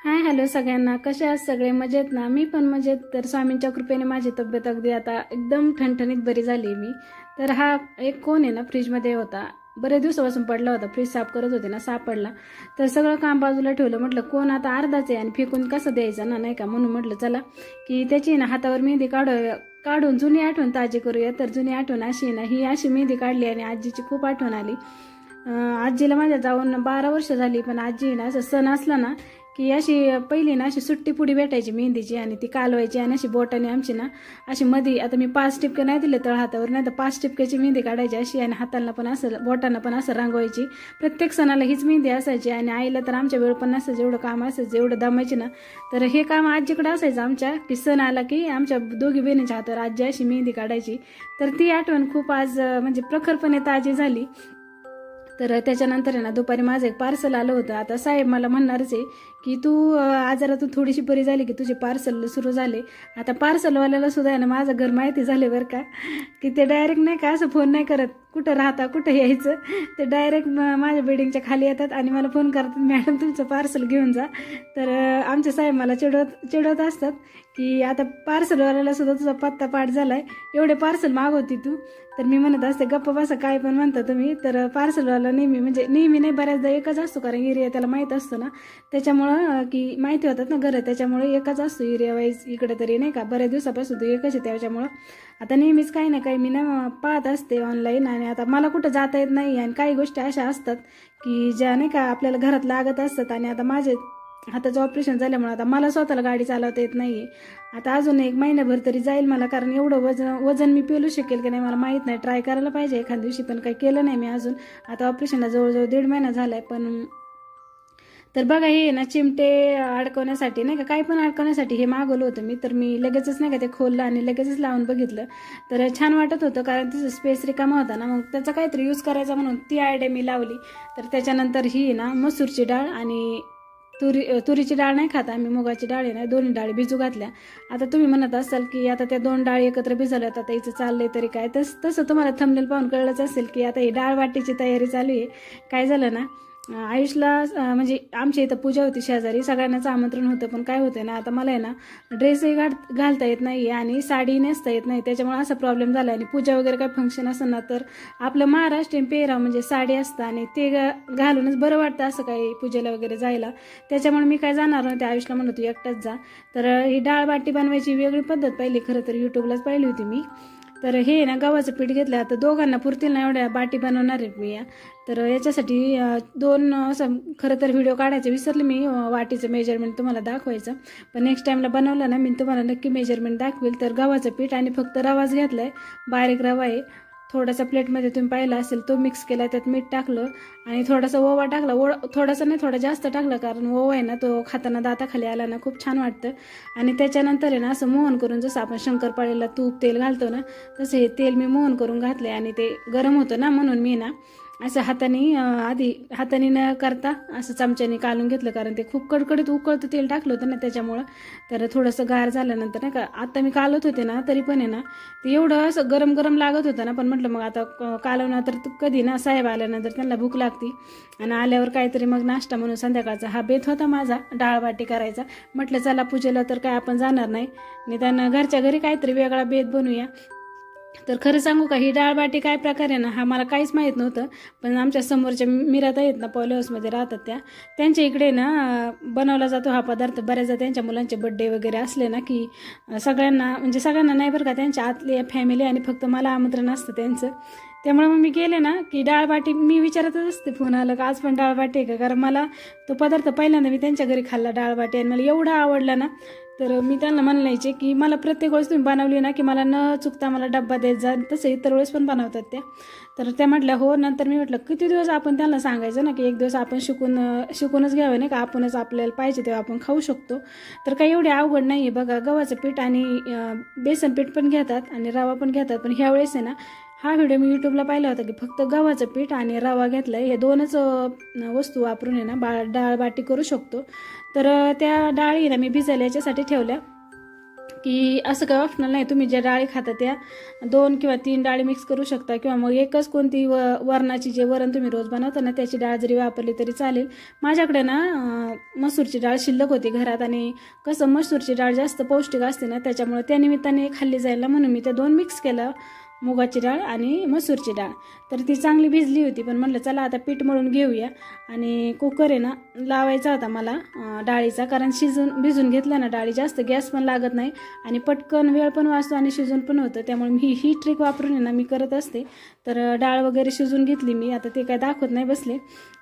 Hi hello सगळ्यांना, कसे आहात सगळे? मजेत ना? मी पण मजेत. तर स्वामींच्या कृपेने माझी तब्येत अगदी आता एकदम ठणठणीत बरी झाली मी. तर हा एक कोण आहे ना फ्रीजमध्ये होता, बरेच दिवसापासून पडला होता, फ्रीज साफ करत होते ना, सापडला. तर सगळं काम बाजूला ठेवलं, म्हटलं कोण आता अर्धाच आहे आणि फेकून कसं द्यायचं ना, नाही का? म्हणून म्हटलं चला की त्याची ना हातावर मेहंदी काढून जुनी आठवण ताजी करूया. तर जुनी आठवण अशी ना, ही अशी मेहंदी काढली आणि आजीची खूप आठवण आली. आजीला माझ्या जाऊन 12 वर्ष झाली, पण आजी ना असं सण असला ना की अशी पहिली ना अशी सुट्टी पुडी भेटायची मेहंदीची आणि ती कालवायची आणि अशी बोटाने आमची ना अशी मध्ये, आता मी 5 टिपके नाही दिले तळ हातावर, नाही तर 5 टिपक्याची मेहंदी काढायची अशी आणि हाताला पण असं बोटांना पण असं रंगवायची. प्रत्येक सणाला हीच मेहंदी असायची आणि आईला तर आमच्या वेळ पण नसायचं, जेवढं काम असायचं एवढं दमायची ना. तर हे काम आजीकडे असायचं आमच्या, की सण आला की आमच्या दोघी बहिणीच्या हातावर आजी अशी मेहंदी काढायची. तर ती आठवण खूप आज म्हणजे प्रखरपणे ताजी झाली. तर त्याच्यानंतर आहे ना दुपारी माझं एक पार्सल आलं होतं. आता साहेब मला म्हणणारच आहे की तू आजारातून थोडीशी बरी झाली की तुझे पार्सल सुरू झाले. आता पार्सलवाल्याला सुद्धा आहे ना माझं घर माहिती झाले बरं का, की ते डायरेक्ट नाही का असं फोन नाही करत कुठं राहता कुठं यायचं, ते डायरेक्ट माझ्या बिल्डिंगच्या खाली येतात आणि मला फोन करतात, मॅडम तुमचं पार्सल घेऊन जा. तर आमचे साहेब मला चिडवत असतात की आता पार्सलवाल्याला सुद्धा तुझा पत्ता पाठ झालाय, एवढे पार्सल मागवती तू. तर मी म्हणत असते गप्प बसा, काय पण म्हणता तुम्ही. तर पार्सलवाला नेहमी नाही, बऱ्याचदा एकच असतो, कारण एरिया त्याला माहीत असतो ना, त्याच्यामुळं की माहिती होतात ना घरं, त्याच्यामुळे एकच असतो एरिया वाईज इकडे तरी, नाही का? बऱ्याच दिवसापासून तो एकच आहे, त्याच्यामुळं आता नेहमीच काही ना काही मी ना पाहत असते ऑनलाईन. आणि आता मला कुठं जाता येत नाही आणि काही गोष्टी अशा असतात की ज्या नाही का आपल्याला घरात लागत असतात. आणि आता माझे हाताचं ऑपरेशन झाल्यामुळे आता मला स्वतःला गाडी चालवता येत नाही. आता अजून 1 महिनाभर तरी जाईल मला, कारण एवढं वजन मी पेलू शकेल की नाही मला माहीत नाही. ट्राय करायला पाहिजे एखाद्या दिवशी, पण काही केलं नाही मी अजून. आता ऑपरेशनला जवळजवळ 1.5 महिना झालाय. पण तर बघा, हे ना चिमटे अडकवण्यासाठी नाही का, काही पण अडकवण्यासाठी हे मागवलं होतं मी. तर मी लगेचच नाही का ते खोललं आणि लगेचच लावून बघितलं, तर छान वाटत होतं, कारण तिचं स्पेस रिकामा होता ना, मग त्याचा काहीतरी यूज करायचा म्हणून ती आयडिया मी लावली. तर त्याच्यानंतर ही ना मसूरची डाळ आणि तुरीची डाळ नाही खाता आम्ही, मुगाची डाळ आहे ना, दोन्ही डाळी भिजू घातल्या. आता तुम्ही म्हणत असाल की आता त्या 2 डाळी एकत्र भिजवल्यात, आता हिचं चाललंय तरी काय. तसं तुम्हाला थंबनेल पाहून कळलंच असेल की आता ही डाळ वाटीची तयारी चालू आहे. काय झालं ना, आयुषला म्हणजे आमच्या इथं पूजा होती शेजारी, सगळ्यांनाच आमंत्रण होतं. पण काय होतं ना, आता मला आहे ना ड्रेसही घालता येत नाही आणि साडी नेसता येत नाही, त्याच्यामुळे असा प्रॉब्लेम झाला. आणि पूजा वगैरे काही फंक्शन असेल ना, तर आपलं महाराष्ट्रीयन पेहराव म्हणजे साडी असतं आणि ते घालूनच बरं वाटतं असं काही पूजेला वगैरे जायला. त्याच्यामुळे मी काय जाणार नव्हते. आयुषला म्हणत होती एकटाच जा. तर ही डाळ बाटी बनवायची वेगळी पद्धत पाहिली, खरं तर यूट्यूबलाच पाहिली होती मी. तर हे ना गव्हाचं पीठ घेतलं, आता दोघांना पुरतील ना एवढ्या बाटी बनवणार आहे मी या. तर याच्यासाठी 2 असं खरं तर व्हिडिओ काढायचे विसरले मी, वाटीचं मेजरमेंट तुम्हाला दाखवायचं. पण नेक्स्ट टाईमला बनवलं ना मी तुम्हाला नक्की मेजरमेंट दाखवेल. तर गव्हाचं पीठ आणि फक्त रवाच घेतलाय, बारीक रवा आहे. थोडासा प्लेटमध्ये तुम्ही पाहिला असेल तो मिक्स केला, त्यात मीठ टाकलं आणि थोडासा ओवा टाकला. थोडासा नाही, थोडा जास्त टाकला, कारण ओवा आहे ना तो खाताना दाताखाली आला ना खूप छान वाटतं. आणि त्याच्यानंतर आहे ना असं मोहन करून, जसं आपण शंकरपाळीला तूप तेल घालतो ना, तसं हे तेल मी मोहन करून घातले. आणि ते गरम होतं ना, म्हणून मी ना असं हाताने न करता असं चमच्याने कालून घेतलं, कारण ते खूप कडकडीत उकळतं तेल टाकलं होतं ना त्याच्यामुळं. तर थोडंसं गार झाल्यानंतर नाही का, आता मी कालवत होते ना तरी पण आहे ना ते एवढं असं गरम गरम लागत होतं ना. पण म्हटलं मग आता कालवणार तर कधी ना, साहेब आल्यानंतर त्यांना भूक लागती आणि आल्यावर काहीतरी मग नाश्ता म्हणून संध्याकाळचा हा बेत होता माझा, डाळ बाटी करायचा. म्हटलं चला पूजेला तर काय आपण जाणार नाही, निदान घरच्या घरी काहीतरी वेगळा बेत बनवूया. तर खरं सांगू का, ही डाळ बाटी काय प्रकार आहे ना, हा मला काहीच माहीत नव्हतं. पण आमच्या समोरच्या मीरात आहेत ना, पॉली हाऊसमध्ये राहतात त्यांच्या इकडे ना बनवला जातो हा पदार्थ. बऱ्याचदा त्यांच्या मुलांचे बड्डे वगैरे असले ना की सगळ्यांना नाही बरं का, त्यांच्या आतली फॅमिली आणि फक्त मला आमंत्रण असतं त्यांचं. त्यामुळे मग मी गेले ना की डाळ बाटी मी विचारतच असते, फोन आलं का आज पण डाळ बाटी आहे का, कारण मला तो पदार्थ पहिल्यांदा मी त्यांच्या घरी खाल्ला डाळ बाटी आणि मला एवढा आवडला ना. तर मी त्यांना म्हणायचे की मला प्रत्येक वेळेस तुम्ही बनवली ना की मला न चुकता मला डब्बा द्यायचा जा, तसं इतर वेळेस पण बनवतात त्या. तर त्या म्हटल्या हो. नंतर मी म्हटलं किती दिवस आपण त्यांना सांगायचं ना की एक दिवस आपण शिकूनच घ्यावं नाही का, आपणच आपल्याला पाहिजे तेव्हा आपण खाऊ शकतो. तर काही एवढी अवघड नाही आहे. बघा, गव्हाचं पीठ आणि बेसन पीठ पण घेतात आणि रवा पण घेतात. पण ह्या वेळेस आहे ना, हा व्हिडिओ मी यूट्यूबला पाहिला होता की फक्त गव्हाचं पीठ आणि रवा घेतला, हे 2च वस्तू वापरून आहे ना डाळ बाटी करू शकतो. तर त्या डाळी ना मी भिजायला याच्यासाठी ठेवल्या, की असं काही ऑप्शनल नाही, तुम्ही ज्या डाळी खाता त्या 2 किंवा 3 डाळी मिक्स करू शकता, किंवा मग एकच कोणती वरणाची जे वरण तुम्ही रोज बनवता ना त्याची डाळ जरी वापरली तरी चालेल. माझ्याकडे ना मसूरची डाळ शिल्लक होती घरात, आणि कसं मसूरची डाळ जास्त पौष्टिक असते ना, त्याच्यामुळे त्या निमित्ताने खाल्ली जाईल ना म्हणून मी त्या 2 मिक्स केलं, मुगाची डाळ आणि मसूरची डाळ. तर ती चांगली भिजली होती, पण म्हटलं चला आता पीठ मळून घेऊया. आणि कुकर आहे ना लावायचा होता मला डाळीचा, कारण भिजून घेतलं ना डाळी जास्त गॅस पण लागत नाही आणि पटकन वेळ पण वाचतो आणि शिजून पण होतं. त्यामुळे ही ट्रिक वापरून आहे ना मी करत असते. तर डाळ वगैरे शिजून घेतली मी. आता ते काय दाखवत नाही बसले,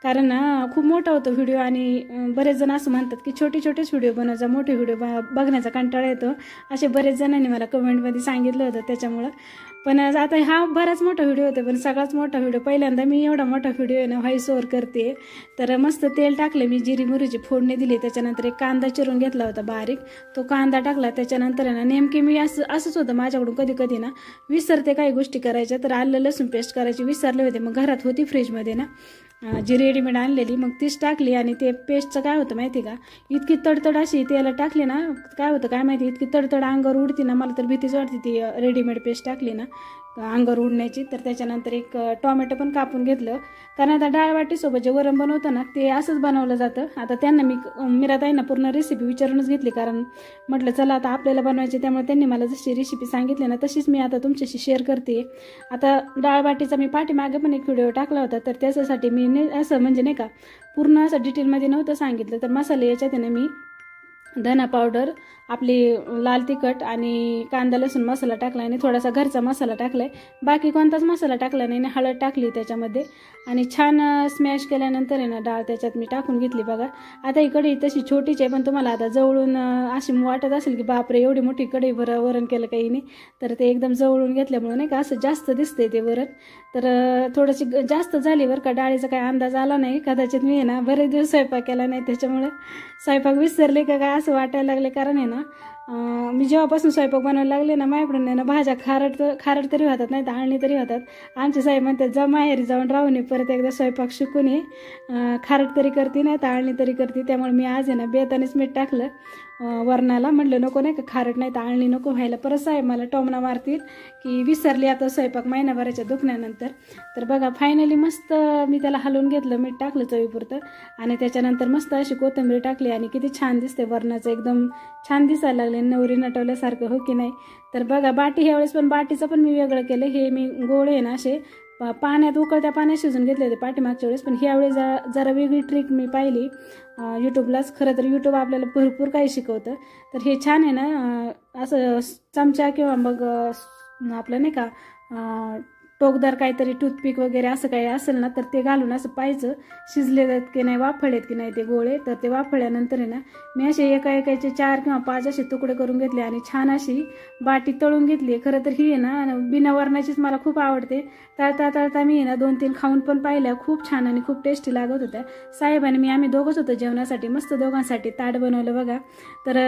कारण ना खूप मोठा होतो व्हिडिओ, आणि बरेच जण असं म्हणतात की छोटेच व्हिडिओ बनवायचा, मोठे व्हिडिओ बघण्याचा कंटाळा येतो, असे बरेच जणांनी मला कमेंटमध्ये सांगितलं होतं. त्याच्यामुळं पण आता हा बराच मोठा व्हिडिओ होता, पण सगळाच मोठा व्हिडिओ पहिल्यांदा मी एवढा मोठा व्हिडिओ आहे ना व्हॉइस ओव्हर करते. तर मस्त तेल टाकले मी, जिरी मोहरीची फोडणी दिली, त्याच्यानंतर एक कांदा चिरून घेतला होता बारीक, तो कांदा टाकला. त्याच्यानंतर ना नेमके मी असंच होतं माझ्याकडून, कधी कधी ना विसरते काही गोष्टी करायच्या, तर आलं लसूण पेस्ट करायची विसरले होते. मग घरात होती फ्रीजमध्ये ना जी रेडीमेड आणलेली, मग तीच टाकली. आणि ते पेस्टचं काय होतं माहिती का, इतकी तडतड अशी त्याला टाकली ना, काय होतं काय माहिती, इतकी तडतड अंगावर उडती ना, मला तर भीतीच वाटते ती रेडीमेड पेस्ट टाकली ना अंगावर उडण्याची. तर त्याच्यानंतर एक टोमॅटो पण कापून घेतलं, कारण आता डाळ वाटीसोबत जे वरण बनवतं ना ते असंच बनवलं जातं. आता त्यांना मी मीराताईंना पूर्ण रेसिपी विचारूनच घेतली, कारण म्हटलं चला आता आपल्याला बनवायची, त्यामुळे त्यांनी मला जशी रेसिपी सांगितली ना तशीच मी आता तुमच्याशी शेअर करते. आता डाळ वाटीचा मी पाठीमागे पण एक व्हिडिओ टाकला होता, तर त्याच्यासाठी मी असं म्हणजे नाही का पूर्ण असं डिटेलमध्ये नव्हतं सांगितलं. तर मसाले याच्यात आहे ना मी धना पावडर, आपली लाल तिखट आणि कांदा लसूण मसाला टाकला, आणि थोडासा घरचा मसाला टाकलाय, बाकी कोणताच मसाला टाकला नाही. हळद टाकली त्याच्यामध्ये, आणि छान स्मॅश केल्यानंतर आहे ना डाळ त्याच्यात मी टाकून घेतली. बघा आता ही कढई तशी छोटीच आहे, पण तुम्हाला आता जवळून अशी वाटत असेल की बापरे एवढी मोठी कढई वरण केलं काही नाही, तर ते एकदम जवळून घेतल्यामुळे नाही का असं जास्त दिसतंय ते वरण. तर थोडीशी जास्त झाली बरं का, डाळीचा काही अंदाज आला नाही, कदाचित मी आहे ना बरेच दिवस स्वयंपाक केला नाही त्याच्यामुळे स्वयंपाक विसरले का काय असं वाटायला लागले. कारण आहे ना मी जेव्हापासून स्वयंपाक बनवायला लागले ना माझ्याकडून नाही ना भाज्या खारट तरी होतात, नाही तर आळणी तरी होतात. आमचे साहेब म्हणतात जा माहेरी जाऊन राहून ये, परत एकदा स्वयंपाक शिकून ये, खारट तरी करते नाही तर आळणी तरी करते. त्यामुळे मी आज आहे ना बेतानेच मीठ टाकलं वरणाला, म्हटलं नको नाही का खारट नाही तर आळणी नको व्हायला. परत साहेब मला टोमणा मारतील की विसरली आता स्वयंपाक महिनाभराच्या दुखण्यानंतर. तर बघा फायनली मस्त मी त्याला हलवून घेतलं, मीठ टाकलं चवीपुरतं, आणि त्याच्यानंतर मस्त अशी कोथिंबीर टाकली, आणि किती छान दिसते वरणाचं, एकदम छान दिसायला लागले, नवरी नटवल्यासारखं, हो की नाही. तर बघा बाटी ह्यावेळेस पण बाटीचं पण मी वेगळं केलं. हे मी गोळे आहे ना असे पाण्यात उकळत्या पाण्यात शिजून घेतले होते पाठीमागच्या वेळेस, पण ह्यावेळेस जरा वेगळी ट्रिक मी पाहिली यूट्यूबलाच. खरं तर यूट्यूब आपल्याला भरपूर काही शिकवतं. तर हे छान आहे ना असं चमचा किंवा मग आपलं नाही का टोकदार काहीतरी टूथपिक वगैरे असं काही असेल ना, तर ते घालून असं पाहायचं शिजले आहेत की नाही, वाफळलेत की नाही ते गोळे. तर ते वाफळल्यानंतर आहे ना मी असे एकाचे 4 किंवा 5 असे तुकडे करून घेतले, आणि छान अशी बाटी तळून घेतली. खरं तर ही आहे ना बिना वरणाचीच मला खूप आवडते. तळता मी आहे ना 2-3 खाऊन पण पाहिल्या, खूप छान आणि खूप टेस्टी लागत होत्या. साहेब आणि आम्ही दोघंच होतो जेवणासाठी, मस्त दोघांसाठी ताट बनवलं बघा. तर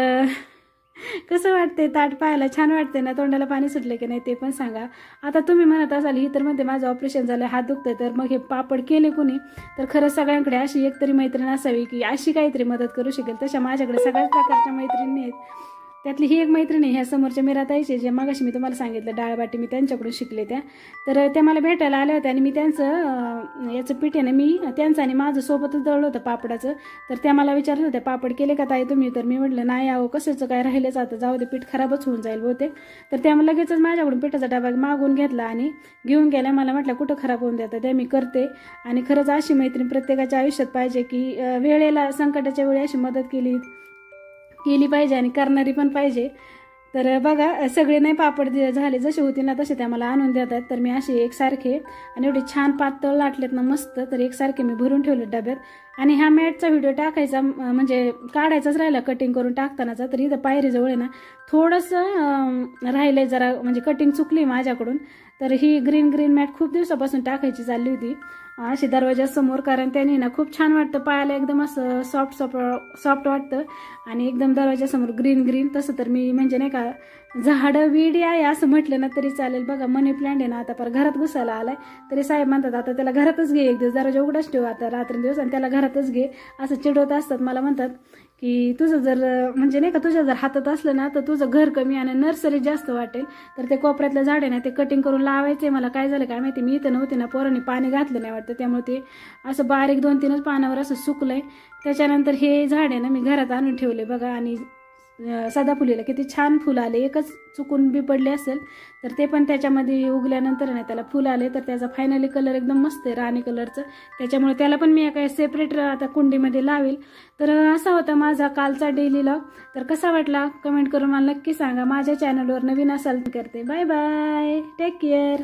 कसं वाटते ताट पाहायला, छान वाटते ना, तोंडाला पाणी सुटले की नाही ते पण सांगा. आता तुम्ही म्हणत असाल ही तर म्हणते माझं ऑपरेशन झालं, हात दुखतंय, तर मग हे पापड केले कुणी. तर खरं सगळ्यांकडे अशी एकतरी मैत्रीण असावी की अशी काहीतरी मदत करू शकेल. तशा माझ्याकडे सगळ्याच प्रकारच्या मैत्रिणी आहेत. त्यातली ही एक मैत्रीण आहे ह्या समोरच्या मीराताईचे, जे मागाशी मी तुम्हाला सांगितलं डाळबाटी मी त्यांच्याकडून शिकले त्या. तर त्या मला भेटायला आल्या होत्या, आणि मी त्यांचं याचं पीठ आहे ना मी त्यांचं आणि माझं सोबतच दळलं होतं पापडाचं. तर त्या मला विचारत होत्या पापड केले का ताई तुम्ही. तर मी म्हटलं नाही अहो कशाचं काय राहिलंच, आता जाऊ दे पीठ खराबच होऊन जाईल बहुतेक. तर त्या लगेचच माझ्याकडून पिठाचा डबा मागून घेतला आणि घेऊन गेल्या. मला म्हटलं कुठं खराब होऊन देतात, त्या मी करते. आणि खरंच अशी मैत्रीण प्रत्येकाच्या आयुष्यात पाहिजे की वेळेला संकटाच्या वेळी अशी मदत केली पाहिजे, आणि करणारी पण पाहिजे. तर बघा सगळे नाही पापड झाले जसे होते ना तसे त्या मला आणून देतात. तर मी असे एकसारखे आणि एवढे छान पातळ लाटलेत ना मस्त, तर एकसारखे मी भरून ठेवले डब्यात. आणि हा मॅटचा व्हिडिओ टाकायचा म्हणजे काढायचाच राहिला कटिंग करून टाकतानाचा. तर इथं पायरीजवळ आहे ना थोडंसं राहिलंय जरा, म्हणजे कटिंग चुकली माझ्याकडून. तर ही ग्रीन मॅट खूप दिवसापासून टाकायची चालली होती अशी दरवाजासमोर, कारण त्याने ना खूप छान वाटतं पायाला, एकदम असं सॉफ्ट वाटतं, आणि एकदम दरवाजासमोर ग्रीन. तसं तर मी म्हणजे नाही का झाडं विडी आहे असं म्हटलं ना तरी चालेल. बघा मनी प्लांट आहे ना आता पर घरात घुसायला आलाय, तरी साहेब म्हणतात आता त्याला घरातच घे, एक दिवस दरवाजा उघडाच ठेव आता रात्रंदिवस, आणि त्याला घरातच घे असं चिडवत असतात. मला म्हणतात की तुझं जर म्हणजे नाही का तुझ्या जर हातात असलं ना तर तुझं घर कमी आणि नर्सरी जास्त वाटेल. तर ते कोपऱ्यातलं झाड आहे ना ते कटिंग करून लावायचे. मला काय झालं काय माहिती, मी इथं नव्हते ना, पोरांनी पाणी घातलं नाही वाटतं, त्यामुळे ते असं बारीक 2-3च पानावर असं सुकलंय. त्याच्यानंतर हे झाड आहे ना मी घरात आणून ठेवले बघा. आणि सदाफुलीला किती छान फुल आले, एकच चुकून बी पडले असेल तर ते पण त्याच्यामध्ये उगल्यानंतर नाही त्याला फुल आले. तर त्याचा फायनली कलर एकदम मस्त आहे, राणी कलरचं. त्याच्यामुळे त्याला पण मी एका सेपरेट आता कुंडीमध्ये लावेल. तर असा होता माझा कालचा डेली व्लॉग. तर कसा वाटला कमेंट करून मला नक्की सांगा. माझ्या चॅनलवर नवीन असाल तर करते. Bye bye, take care.